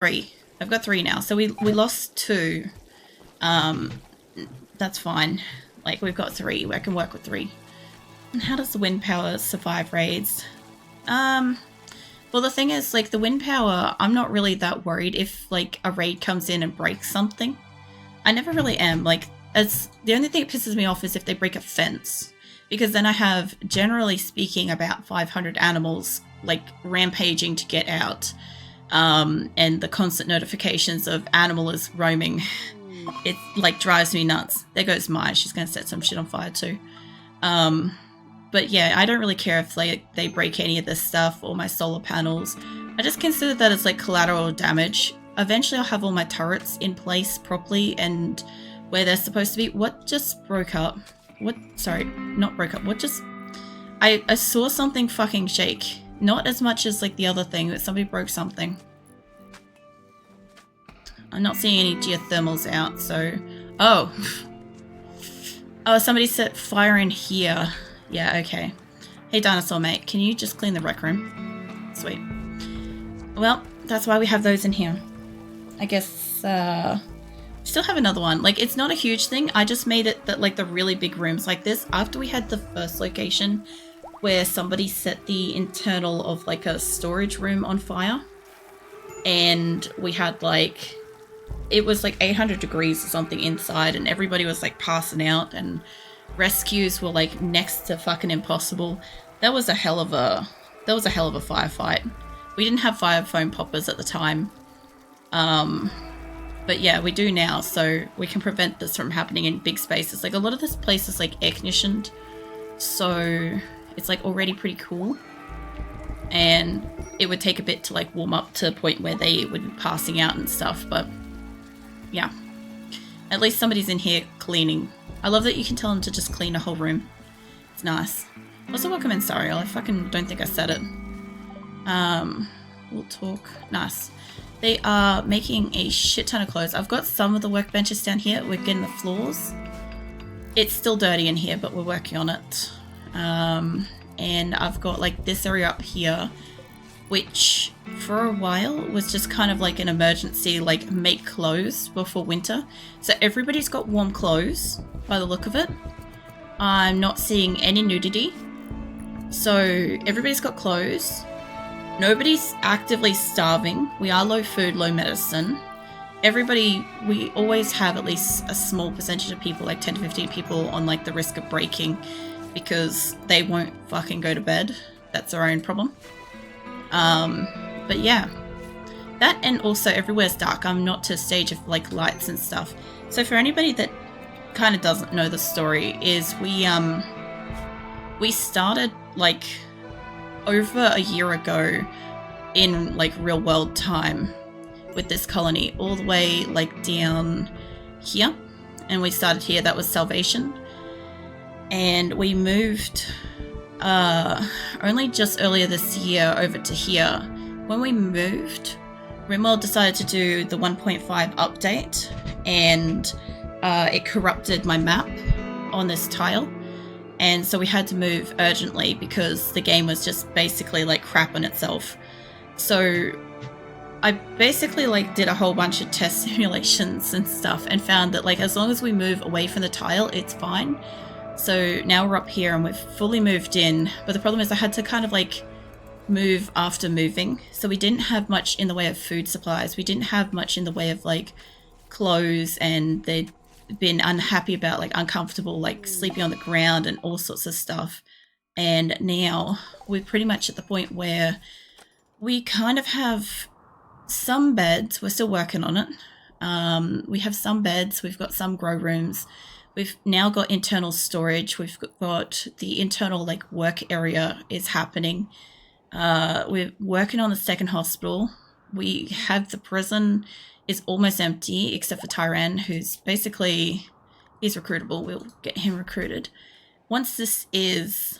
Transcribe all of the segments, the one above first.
3. I've got 3 now. So we lost 2. That's fine. Like, we've got 3. I can work with 3. And how does the wind power survive raids? Well, the thing is, like, the wind power, I'm not really that worried if, like, a raid comes in and breaks something. I never really am. Like, the only thing that pisses me off is if they break a fence. Because then I have, generally speaking, about 500 animals, like, rampaging to get out. And the constant notifications of animal is roaming. It, like, drives me nuts. There goes Maya. She's going to set some shit on fire, too. But yeah, I don't really care if they break any of this stuff or my solar panels. I just consider that as like collateral damage. Eventually I'll have all my turrets in place properly and where they're supposed to be. What just broke up? What? Sorry, not broke up. What just... I saw something fucking shake. Not as much as like the other thing, but somebody broke something. I'm not seeing any geothermals out, so... Oh. Oh, somebody set fire in here. Yeah, okay. Hey, dinosaur mate, can you just clean the rec room? Sweet. Well, that's why we have those in here. I guess, still have another one. Like, it's not a huge thing. I just made it that, like, the really big rooms like this, after we had the first location where somebody set the internal of, like, a storage room on fire. And we had, like... It was, like, 800 degrees or something inside, and everybody was, like, passing out, and... rescues were like next to fucking impossible. That was a hell of a firefight. We didn't have fire foam poppers at the time. But yeah, we do now, so we can prevent this from happening in big spaces. Like a lot of this place is like air conditioned, so it's like already pretty cool. And it would take a bit to like warm up to a point where they would be passing out and stuff, but yeah. At least somebody's in here cleaning. I love that you can tell them to just clean a whole room. It's nice. Also, welcome in, Sariel. I fucking don't think I said it. We'll talk. Nice. They are making a shit ton of clothes. I've got some of the workbenches down here. We're getting the floors. It's still dirty in here, but we're working on it. And I've got like this area up here, which for a while was just kind of like an emergency, like make clothes before winter. So everybody's got warm clothes by the look of it. I'm not seeing any nudity. So everybody's got clothes. Nobody's actively starving. We are low food, low medicine. Everybody, we always have at least a small percentage of people, like 10 to 15 people on like the risk of breaking because they won't fucking go to bed. That's their own problem. But yeah, that, and also everywhere's dark. I'm not to a stage of like lights and stuff. So for anybody that kind of doesn't know the story, is we started like over a year ago in like real world time with this colony all the way like down here, and we started here. That was Salvation, and we moved only just earlier this year over to here. When we moved, RimWorld decided to do the 1.5 update, and it corrupted my map on this tile, and so we had to move urgently because the game was just basically like crap on itself. So I basically like did a whole bunch of test simulations and stuff and found that like as long as we move away from the tile, it's fine. So now we're up here and we've fully moved in, but the problem is I had to kind of like move after moving. So we didn't have much in the way of food supplies. We didn't have much in the way of like clothes, and they'd been unhappy about like uncomfortable like sleeping on the ground and all sorts of stuff. And now we're pretty much at the point where we kind of have some beds. We're still working on it. We have some beds. We've got some grow rooms. We've now got internal storage. We've got the internal like work area is happening. We're working on the second hospital. We have the prison is almost empty except for Tyran, who's basically, he's recruitable. We'll get him recruited. Once this is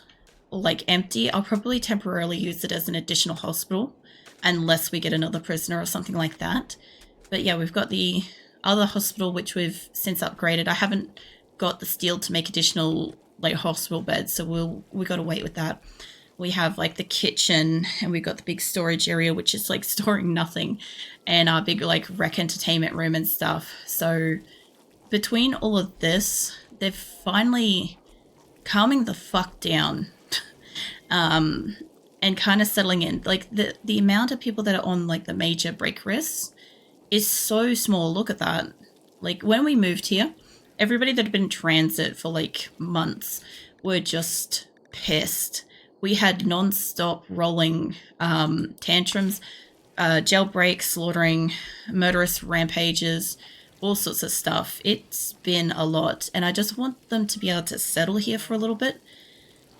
like empty, I'll probably temporarily use it as an additional hospital unless we get another prisoner or something like that. But yeah, we've got the other hospital, which we've since upgraded. I haven't got the steel to make additional like hospital beds, so we got to wait with that. we have like the kitchen, and we've got the big storage area, which is like storing nothing, and our big like rec entertainment room and stuff. So between all of this, they're finally calming the fuck down. And kind of settling in. Like the amount of people that are on like the major break risks is so small. Look at that. Like when we moved here, everybody that had been in transit for like months were just pissed. We had non-stop rolling tantrums, jailbreaks, slaughtering, murderous rampages, all sorts of stuff. It's been a lot, and I just want them to be able to settle here for a little bit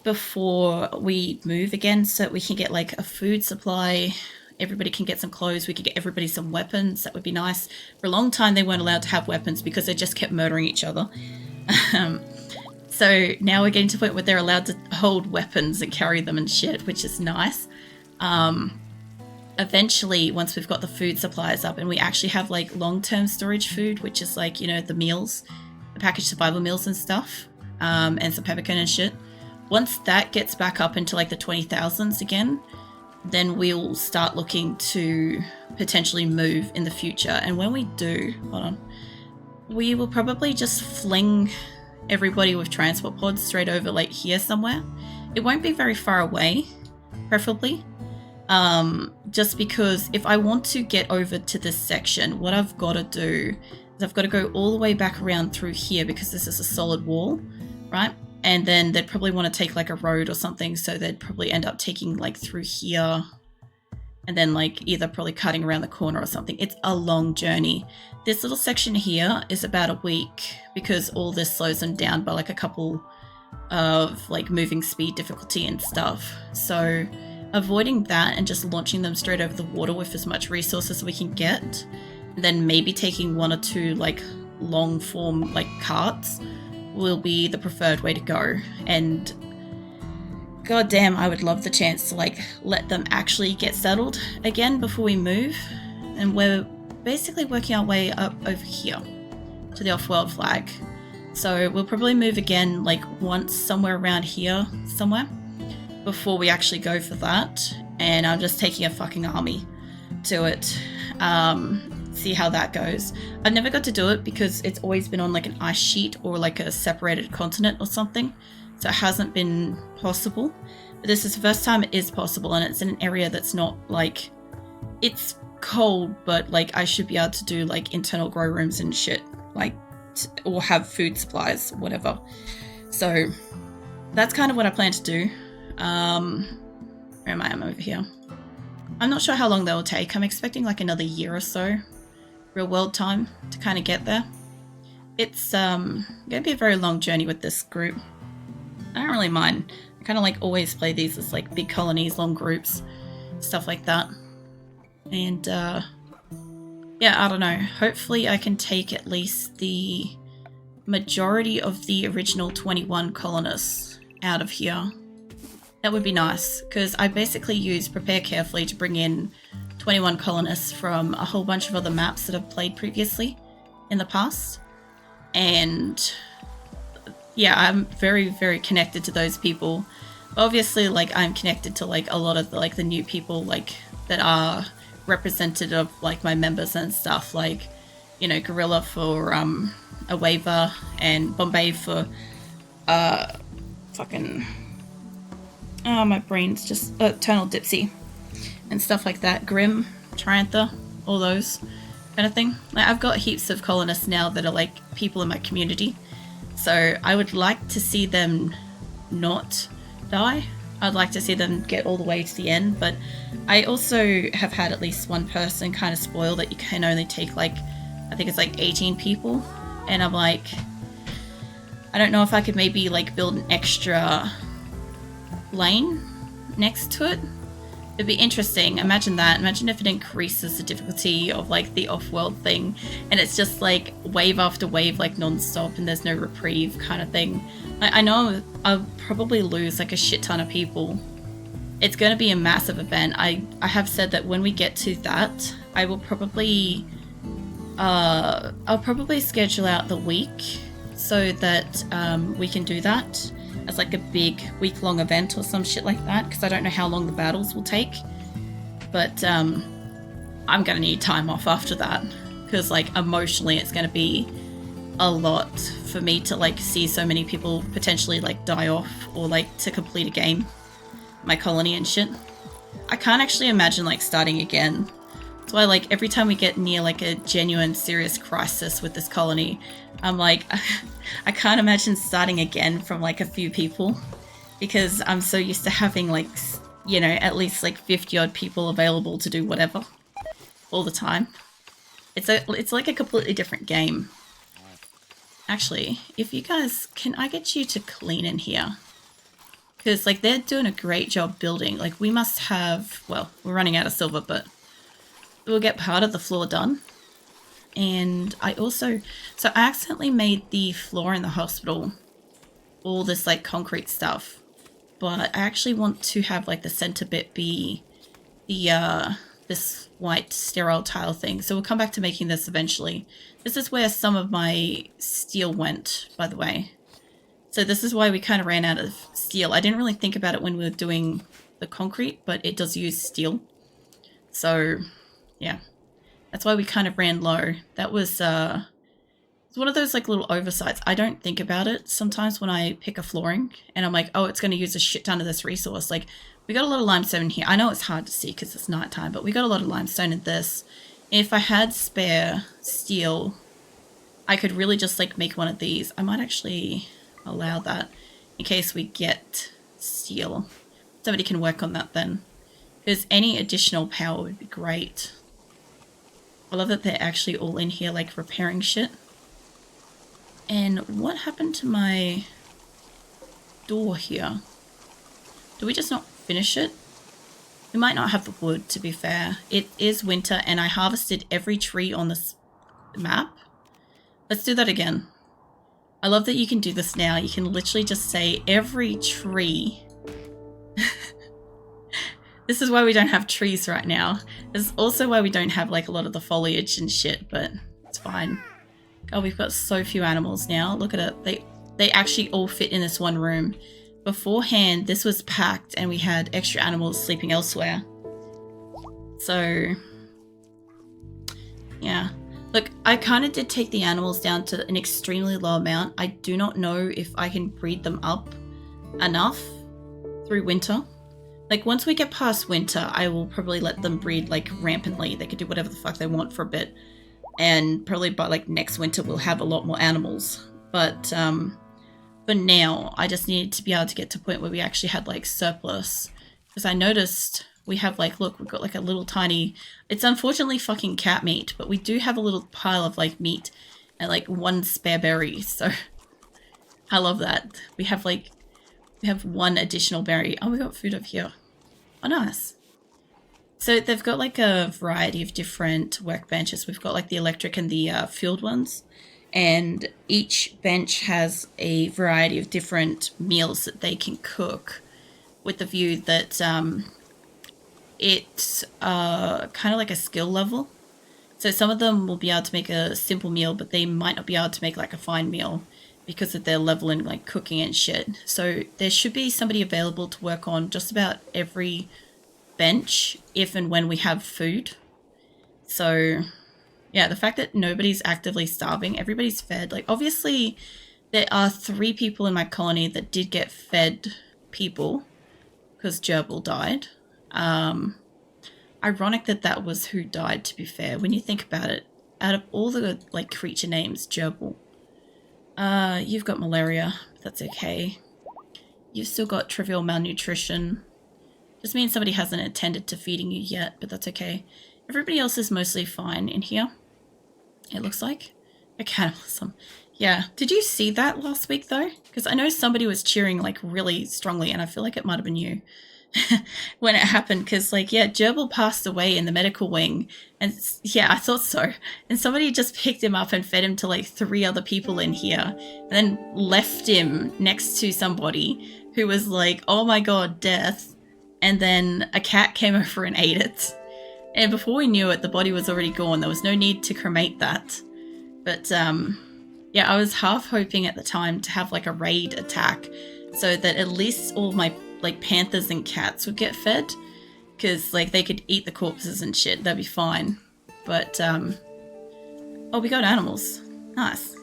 before we move again, so that we can get like a food supply, everybody can get some clothes, we could get everybody some weapons. That would be nice. For a long time they weren't allowed to have weapons because they just kept murdering each other. So now we're getting to the point where they're allowed to hold weapons and carry them and shit, which is nice. Eventually, once we've got the food supplies up and we actually have like long-term storage food, which is like, you know, the meals, the packaged survival meals and stuff, and some peppercorn and shit. Once that gets back up into like the 20,000s again, then we'll start looking to potentially move in the future. And when we do, hold on, we will probably just fling everybody with transport pods straight over like here somewhere. It won't be very far away, preferably. Just because if I want to get over to this section, what I've got to do is I've got to go all the way back around through here, because this is a solid wall, right? And then they'd probably want to take like a road or something, so they'd probably end up taking like through here and then like either probably cutting around the corner or something. It's a long journey. This little section here is about a week, because all this slows them down by like a couple of like moving speed difficulty and stuff. So avoiding that and just launching them straight over the water with as much resources as we can get, and then maybe taking one or two like long form like carts will be the preferred way to go. And goddamn, I would love the chance to like let them actually get settled again before we move. And we're basically working our way up over here to the off-world flag. So we'll probably move again like once somewhere around here somewhere before we actually go for that. And I'm just taking a fucking army to it. See how that goes. I've never got to do it because it's always been on like an ice sheet or like a separated continent or something, so it hasn't been possible. But this is the first time it is possible, and it's in an area that's not like, it's cold, but like I should be able to do like internal grow rooms and shit, like, or have food supplies, whatever. So that's kind of what I plan to do. Where am I? I'm over here. I'm not sure how long that will take. I'm expecting like another year or so, real world time, to kind of get there. It's going to be a very long journey with this group. I don't really mind. I kind of like always play these as like big colonies, long groups, stuff like that. And yeah, I don't know. Hopefully I can take at least the majority of the original 21 colonists out of here. That would be nice, because I basically use Prepare Carefully to bring in 21 colonists from a whole bunch of other maps that I've played previously in the past. And yeah, I'm very, very connected to those people. Obviously, like, I'm connected to like a lot of the new people like that are representative of like my members and stuff, like, you know, Gorilla for a waiver, and Bombay for fucking, oh, my brain's just Eternal Dipsy and stuff like that. Grim, Triantha, all those kind of thing. Like, I've got heaps of colonists now that are like people in my community, so I would like to see them not die. I'd like to see them get all the way to the end, but I also have had at least one person kind of spoil that you can only take like, I think it's like 18 people, and I'm like, I don't know if I could maybe like build an extra lane next to it. It'd be interesting. Imagine that. Imagine if it increases the difficulty of like the off-world thing, and it's just like wave after wave, like non-stop, and there's no reprieve kind of thing. I know I'll probably lose like a shit ton of people. It's going to be a massive event. I have said that when we get to that, I will probably I'll probably schedule out the week so that we can do that. as like a big week-long event or some shit like that, because I don't know how long the battles will take. But I'm gonna need time off after that, because like emotionally it's gonna be a lot for me to like see so many people potentially like die off, or like to complete a game, my colony and shit. I can't actually imagine like starting again. That's why like every time we get near like a genuine serious crisis with this colony, I'm like, I can't imagine starting again from like a few people, because I'm so used to having like, you know, at least like 50 odd people available to do whatever all the time. It's like a completely different game. Actually, if you guys, can I get you to clean in here? Because like they're doing a great job building. Like we must have, well, we're running out of silver, but we'll get part of the floor done. And I also, so I accidentally made the floor in the hospital all this like concrete stuff, but I actually want to have like the center bit be the this white sterile tile thing. So we'll come back to making this eventually. This is where some of my steel went, by the way. So this is why we kind of ran out of steel. I didn't really think about it when we were doing the concrete, but it does use steel. So yeah, that's why we kind of ran low. That was it's one of those like little oversights. I don't think about it sometimes when I pick a flooring and I'm like, oh, it's going to use a shit ton of this resource. Like we got a lot of limestone here. I know it's hard to see because it's nighttime, but we got a lot of limestone in this. If I had spare steel, I could really just like make one of these. I might actually allow that in case we get steel. Somebody can work on that then, because any additional power would be great. I love that they're actually all in here like repairing shit. And what happened to my door here? Do we just not finish it? We might not have the wood, to be fair. It is winter and I harvested every tree on this map. Let's do that again. I love that you can do this now. You can literally just say every tree. This is why we don't have trees right now. This is also why we don't have like a lot of the foliage and shit, but it's fine. God, we've got so few animals now. Look at it. They actually all fit in this one room. Beforehand, this was packed and we had extra animals sleeping elsewhere. So, yeah. Look, I kind of did take the animals down to an extremely low amount. I do not know if I can breed them up enough through winter. Like, once we get past winter, I will probably let them breed, like, rampantly. They can do whatever the fuck they want for a bit. And probably by, like, next winter, we'll have a lot more animals. But, for now, I just needed to be able to get to a point where we actually had, like, surplus. Because I noticed we have, like, look, we've got, like, a little tiny... It's unfortunately fucking cat meat, but we do have a little pile of, like, meat and, like, one spare berry. So, I love that. We have, like... We have one additional berry. Oh, we got food over here. Oh, nice. So they've got like a variety of different workbenches. We've got like the electric and the field ones. And each bench has a variety of different meals that they can cook, with the view that it's kind of like a skill level. So some of them will be able to make a simple meal, but they might not be able to make like a fine meal, because of their level in like cooking and shit. So there should be somebody available to work on just about every bench if and when we have food. So yeah, the fact that nobody's actively starving, everybody's fed. Like obviously there are 3 people in my colony that did get fed people because Gerbil died. Ironic that that was who died, to be fair. When you think about it, out of all the like creature names, Gerbil. You've got malaria, but that's okay. You've still got trivial malnutrition. Just means somebody hasn't attended to feeding you yet, but that's okay. Everybody else is mostly fine in here, it looks like. A cannibalism. Yeah. Did you see that last week, though? Because I know somebody was cheering, like, really strongly, and I feel like it might have been you. When it happened, because like yeah, Gerbil passed away in the medical wing, and yeah, I thought so, and somebody just picked him up and fed him to like 3 other people in here, and then left him next to somebody who was like, oh my god, death. And then a cat came over and ate it, and before we knew it, the body was already gone. There was no need to cremate that. But yeah, I was half hoping at the time to have like a raid attack so that at least all of my like panthers and cats would get fed, because like they could eat the corpses and shit. That'd be fine. But oh, we got animals. Nice.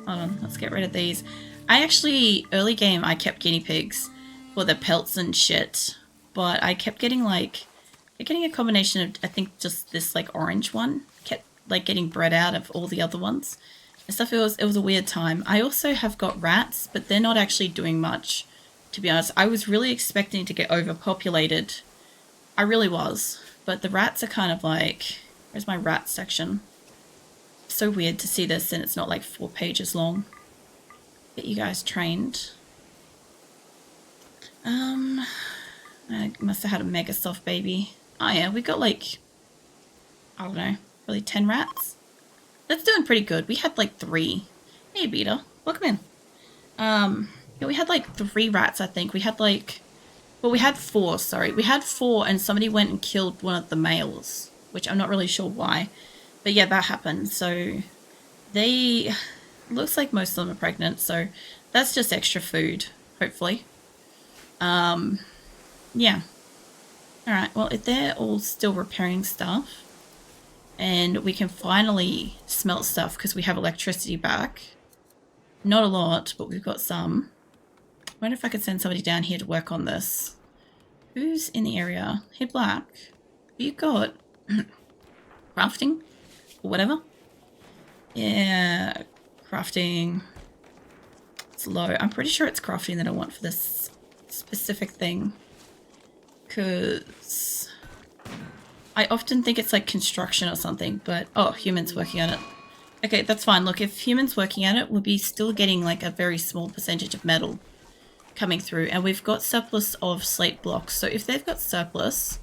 Hold on, let's get rid of these. I actually, early game, I kept guinea pigs for the pelts and shit, but I kept getting like, a combination of, I think just this like orange one kept like getting bred out of all the other ones and stuff. It was a weird time. I also have got rats, but they're not actually doing much, to be honest. I was really expecting to get overpopulated. I really was, but the rats are kind of like, where's my rat section? So weird to see this and it's not like 4 pages long. Get you guys trained. I must have had a mega soft baby. Oh yeah, we got like, I don't know, probably 10 rats. That's doing pretty good. We had like 3. Hey Beta, welcome in. Yeah, we had like 3 rats, I think. We had like, well, we had 4, sorry. We had 4 and somebody went and killed one of the males, which I'm not really sure why. But yeah, that happened. So they, looks like most of them are pregnant. So that's just extra food, hopefully. Yeah. Alright, well, if they're all still repairing stuff, and we can finally smelt stuff because we have electricity back. Not a lot, but we've got some. I wonder if I could send somebody down here to work on this. Who's in the area? Hey, Black. You got crafting? Or whatever? Yeah, crafting. It's low. I'm pretty sure it's crafting that I want for this specific thing. Because I often think it's like construction or something, but oh, humans working on it. Okay, that's fine. Look, if humans working at it, we'll be still getting like a very small percentage of metal coming through. And we've got surplus of slate blocks. So if they've got surplus,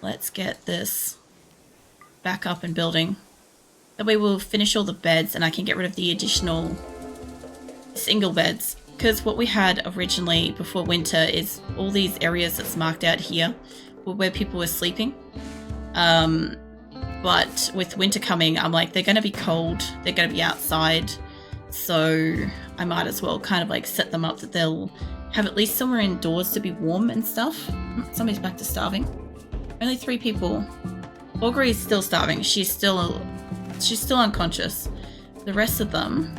let's get this back up and building. That way we'll finish all the beds and I can get rid of the additional single beds. Because what we had originally before winter is all these areas that's marked out here were where people were sleeping. But with winter coming, I'm like, they're going to be cold. They're going to be outside. So I might as well kind of like set them up that they'll have at least somewhere indoors to be warm and stuff. Somebody's back to starving. Only 3 people. Augury is still starving. She's still unconscious. The rest of them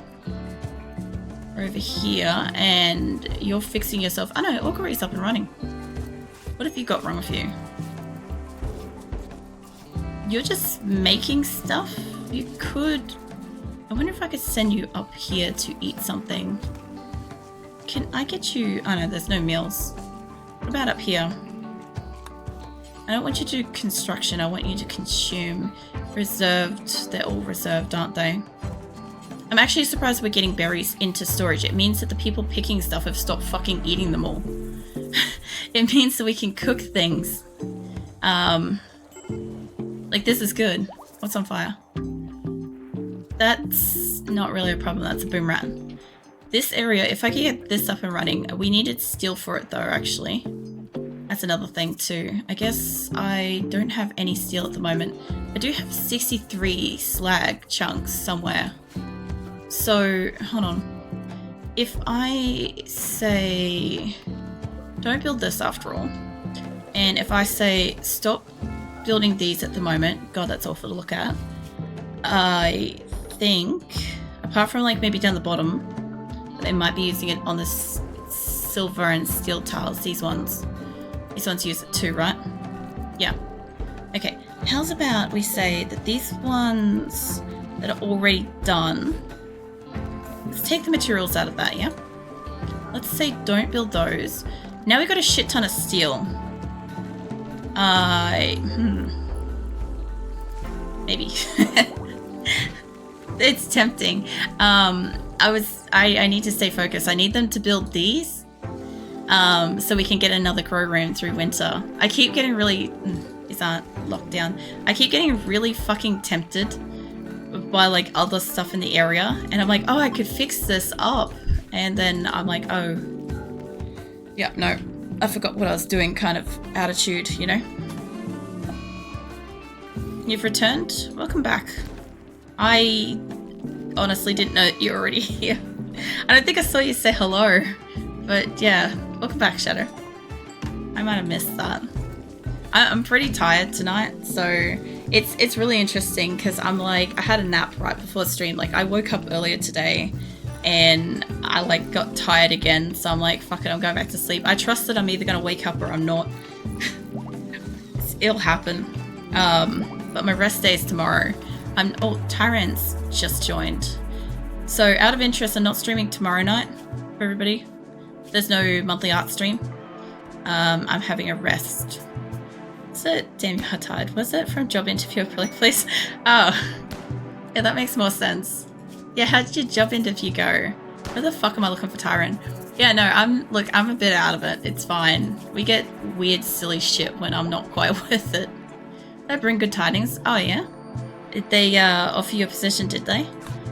are over here, and you're fixing yourself. Oh no, Augury's up and running. What have you got wrong with you? You're just making stuff? You could... I wonder if I could send you up here to eat something. Can I get you... Oh no, there's no meals. What about up here? I don't want you to do construction, I want you to consume. Reserved. They're all reserved, aren't they? I'm actually surprised we're getting berries into storage. It means that the people picking stuff have stopped fucking eating them all. It means that we can cook things. Like, this is good. What's on fire? That's not really a problem. That's a boom rat. This area, if I could get this up and running, we needed steel for it though, actually. That's another thing too. I guess I don't have any steel at the moment. I do have 63 slag chunks somewhere. So, hold on. If I say, don't build this after all. And if I say, stop building these at the moment. God, that's awful to look at. I think, apart from like maybe down the bottom, they might be using it on the silver and steel tiles. These ones use it too, right? Yeah. Okay. How's about we say that these ones that are already done, let's take the materials out of that, yeah? Let's say don't build those. Now we've got a shit ton of steel. Maybe. It's tempting. I need to stay focused. I need them to build these so we can get another grow room through winter. I keep getting really... These aren't locked down. I keep getting really fucking tempted by like other stuff in the area. And I'm like, oh, I could fix this up. And then I'm like, oh... Yeah, no. I forgot what I was doing kind of attitude, you know? You've returned? Welcome back. I honestly didn't know that you were already here. I don't think I saw you say hello But yeah, welcome back, Shadow. I might have missed that. I'm pretty tired tonight, so it's really interesting because I'm like, I had a nap right before stream. Like, I woke up earlier today and I like got tired again, so I'm like, fuck it, I'm going back to sleep. I trust that I'm either gonna wake up or I'm not. It'll happen. But my rest day is tomorrow. Oh, Tyrant's just joined. So out of interest, I'm not streaming tomorrow night for everybody. There's no monthly art stream. I'm having a rest. Is it? Damn, you're tired. Was it from job interview, Aprillic, please? Oh, yeah, that makes more sense. Yeah, how did your job interview go? Where the fuck am I looking for Tyron? Yeah, no, I'm a bit out of it. It's fine. We get weird, silly shit when I'm not quite with it. Did I bring good tidings? Oh, yeah? Did they offer you a position, did they?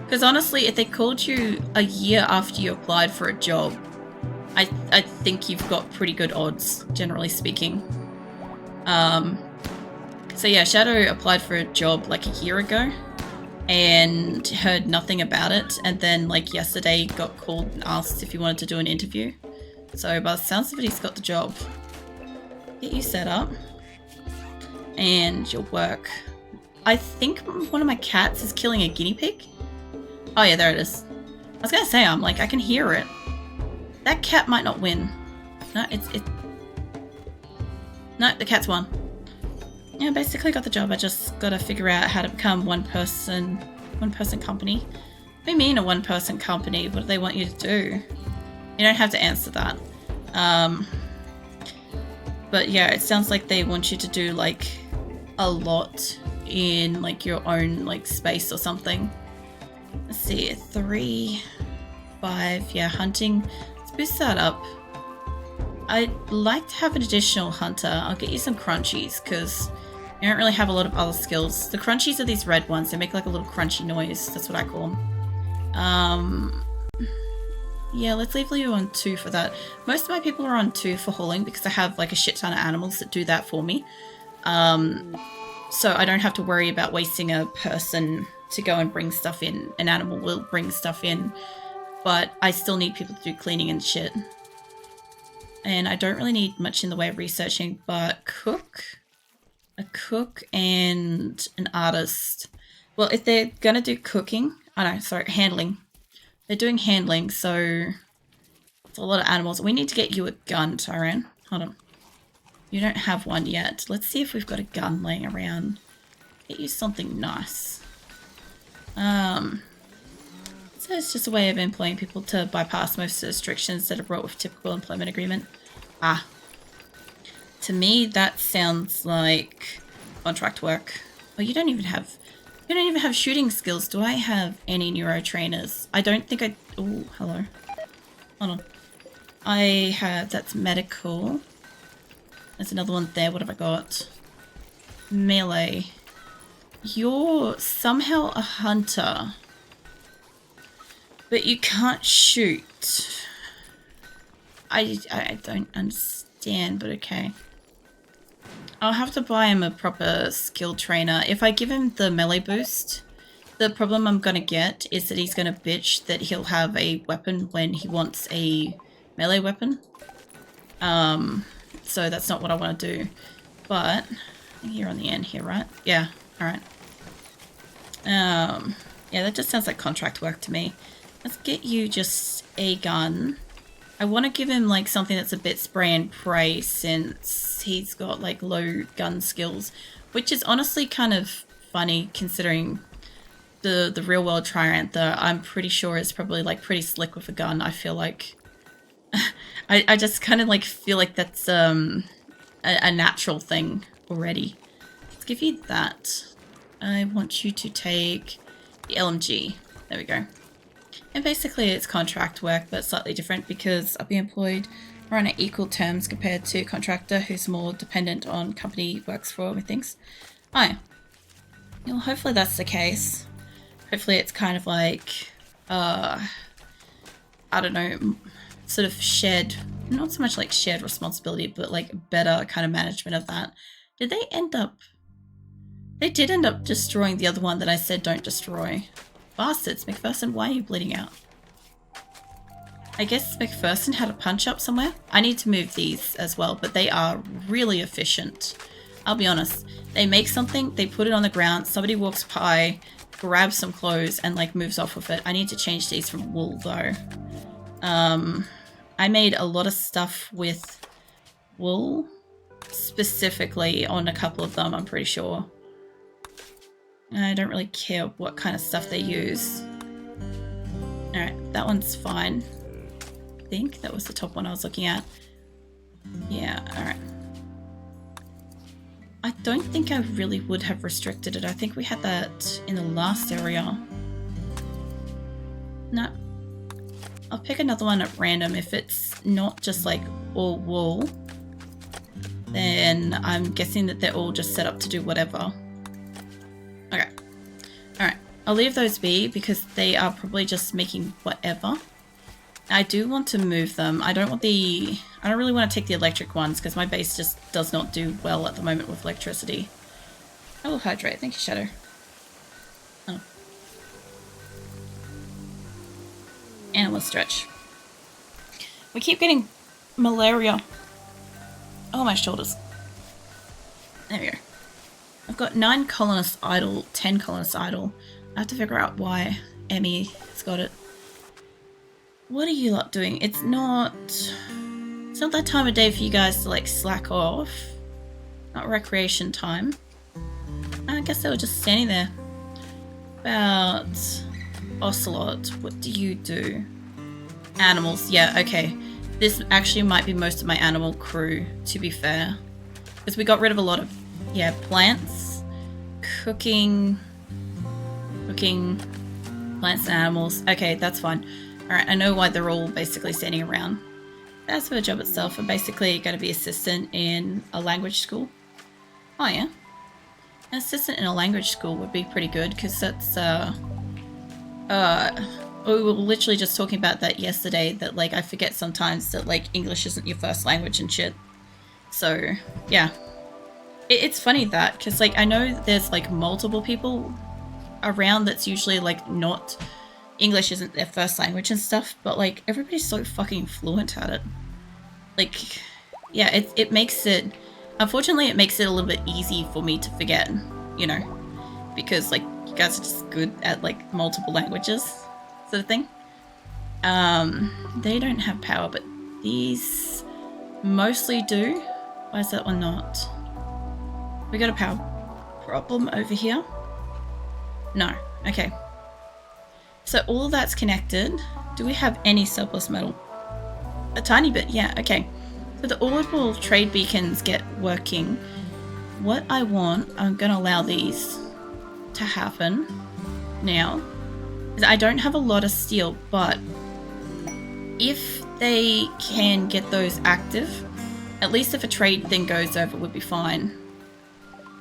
Because honestly, if they called you a year after you applied for a job, I think you've got pretty good odds, generally speaking. So yeah, Shadow applied for a job like a year ago and heard nothing about it, and then like yesterday got called and asked if he wanted to do an interview. So by the sounds of it, he's got the job. Get you set up and your work. I think one of my cats is killing a guinea pig. Oh yeah, there it is. I was gonna say, I'm like, I can hear it. That cat might not win. No, no, the cat's won. Yeah, basically got the job. I just gotta figure out how to become one person company. What do you mean a one person company? What do they want you to do? You don't have to answer that. But yeah, it sounds like they want you to do like a lot in like your own like space or something. Let's see, 3, 5, yeah, hunting. Let's boost that up. I'd like to have an additional hunter. I'll get you some crunchies because you don't really have a lot of other skills. The crunchies are these red ones. They make like a little crunchy noise. That's what I call them. Yeah, let's leave you on 2 for that. Most of my people are on 2 for hauling because I have like a shit ton of animals that do that for me. So I don't have to worry about wasting a person to go and bring stuff in. An animal will bring stuff in, but I still need people to do cleaning and shit. And I don't really need much in the way of researching, but a cook and an artist. Well, if they're gonna do cooking, handling. They're doing handling, so it's a lot of animals. We need to get you a gun, Tyran. Hold on. You don't have one yet. Let's see if we've got a gun laying around. Get you something nice. So it's just a way of employing people to bypass most of the restrictions that are brought with typical employment agreement. To me, that sounds like contract work. Oh, you don't even have shooting skills. Do I have any neuro trainers? I don't think I... Oh, hello. Hold on. I have... That's medical. There's another one there. What have I got? Melee. You're somehow a hunter. But you can't shoot. I don't understand, but okay. I'll have to buy him a proper skill trainer. If I give him the melee boost, the problem I'm gonna get is that he's gonna bitch that he'll have a weapon when he wants a melee weapon. So that's not what I want to do. But I think you're on the end here, right? Yeah, alright. Yeah, that just sounds like contract work to me. Let's get you just a gun. I want to give him like something that's a bit spray and pray since he's got like low gun skills, which is honestly kind of funny considering the real world Triantha. I'm pretty sure is probably like pretty slick with a gun. I feel like I just kind of like feel like that's a natural thing already. Let's give you that. I want you to take the LMG. There we go. And basically it's contract work, but slightly different because I'll be employed or on equal terms compared to a contractor who's more dependent on company he works for with things. Oh yeah. Well, hopefully that's the case. Hopefully it's kind of like, I don't know, sort of shared, not so much like shared responsibility, but like better kind of management of that. Did they end up... They did end up destroying the other one that I said don't destroy. Bastards, McPherson, why are you bleeding out? I guess McPherson had a punch up somewhere. I need to move these as well, but they are really efficient. I'll be honest. They make something, they put it on the ground, somebody walks by, grabs some clothes, and like moves off with it. I need to change these from wool though. I made a lot of stuff with wool, specifically on a couple of them, I'm pretty sure. I don't really care what kind of stuff they use. Alright, that one's fine. I think that was the top one I was looking at. Yeah, alright. I don't think I really would have restricted it. I think we had that in the last area. No. I'll pick another one at random. If it's not just like all wool, then I'm guessing that they're all just set up to do whatever. Okay. Alright. I'll leave those be because they are probably just making whatever. I do want to move them. I don't really want to take the electric ones because my base just does not do well at the moment with electricity. I will hydrate. Thank you, Shadow. Oh. And we'll stretch. We keep getting malaria. Oh, my shoulders. There we go. I've got 9 colonists idle, 10 colonists idle. I have to figure out why Emmy has got it. What are you lot doing? It's not that time of day for you guys to like slack off. Not recreation time. I guess they were just standing there. About Ocelot, what do you do? Animals, yeah, okay. This actually might be most of my animal crew, to be fair. Because we got rid of a lot of, yeah, plants, cooking, plants and animals. Okay, that's fine. Alright, I know why they're all basically standing around. As for the job itself, I'm basically going to be assistant in a language school. Oh yeah. An assistant in a language school would be pretty good, because that's, we were literally just talking about that yesterday, that, like, I forget sometimes that, like, English isn't your first language and shit. So, yeah. It's funny that, because, like, I know there's, like, multiple people around that's usually, like, not... English isn't their first language and stuff, but, like, everybody's so fucking fluent at it. Like, yeah, it makes it... Unfortunately, it makes it a little bit easy for me to forget, you know? Because, like, you guys are just good at, like, multiple languages, sort of thing. They don't have power, but these mostly do. Why is that one not? We got a power problem over here? No. Okay. So all of that's connected. Do we have any surplus metal? A tiny bit, yeah, okay. So the orbital trade beacons get working. What I want, I'm going to allow these to happen now. Is I don't have a lot of steel, but if they can get those active, at least if a trade thing goes over, it would be fine.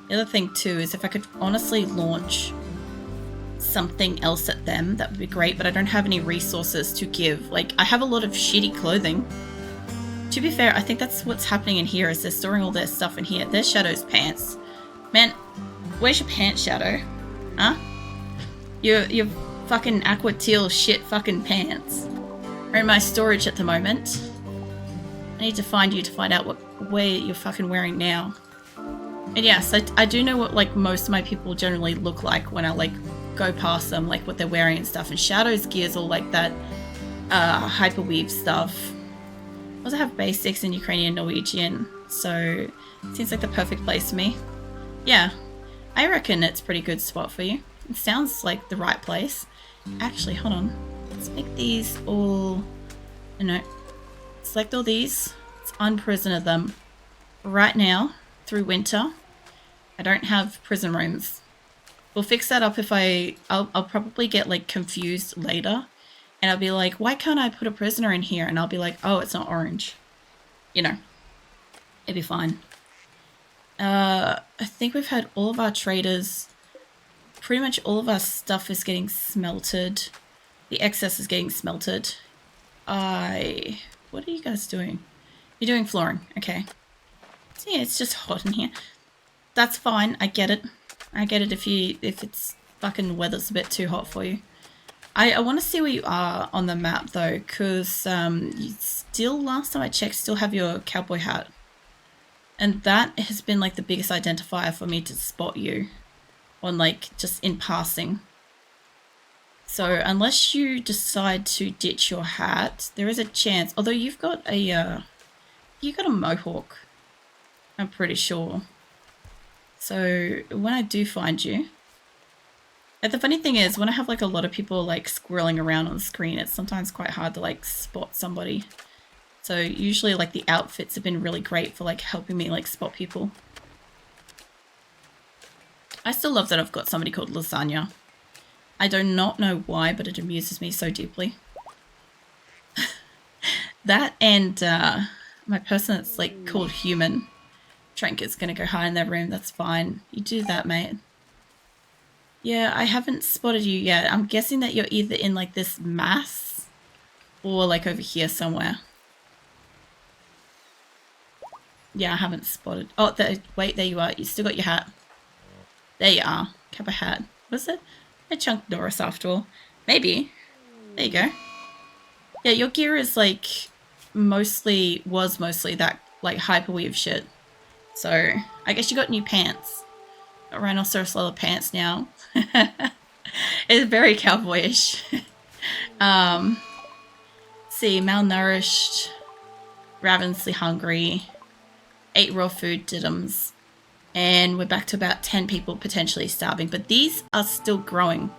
The other thing too is if I could honestly launch something else at them, that would be great, but I don't have any resources to give. Like, I have a lot of shitty clothing. To be fair, I think that's what's happening in here, is they're storing all their stuff in here. There's Shadow's pants. Man, where's your pants, Shadow? Huh? Your fucking aqua teal shit fucking pants are in my storage at the moment. I need to find you to find out where you're fucking wearing now. And yes, I do know what, like, most of my people generally look like when I, like, go past them, like what they're wearing and stuff. And Shadow's gear's all like that hyperweave stuff. I also have basics in Ukrainian, Norwegian, so it seems like the perfect place for me. Yeah, I reckon it's a pretty good spot for you. It sounds like the right place. Actually, hold on. Let's make these all... No. Select all these. Let's unprisoner them right now through winter. I don't have prison rooms. We'll fix that up if I'll probably get, like, confused later. And I'll be like, why can't I put a prisoner in here? And I'll be like, oh, it's not orange. You know. It'd be fine. I think we've had all of our traders. Pretty much all of our stuff is getting smelted. The excess is getting smelted. What are you guys doing? You're doing flooring. Okay. So yeah, it's just hot in here. That's fine. I get it. I get it if it's fucking weather's a bit too hot for you. I want to see where you are on the map though, because you still, last time I checked, still have your cowboy hat. And that has been like the biggest identifier for me to spot you on like just in passing. So unless you decide to ditch your hat, there is a chance, although you've got a mohawk, I'm pretty sure. So when I do find you, and the funny thing is when I have like a lot of people like squirreling around on the screen, it's sometimes quite hard to like spot somebody. So usually like the outfits have been really great for like helping me like spot people. I still love that I've got somebody called Lasagna. I do not know why, but it amuses me so deeply. That and my person that's like called Human. Trinket is going to go hide in their room. That's fine. You do that, mate. Yeah, I haven't spotted you yet. I'm guessing that you're either in like this mass or like over here somewhere. Yeah, I haven't spotted. Oh, wait, there you are. You still got your hat. There you are. Kappa hat. Was it a Chunk Norris after all? Maybe. There you go. Yeah, your gear is like mostly that like hyper weave shit. So I guess you got new pants. Got rhinoceros leather pants now. It's very cowboyish. See, malnourished, ravenously hungry, 8 raw food diddums, and we're back to about 10 people potentially starving, but these are still growing.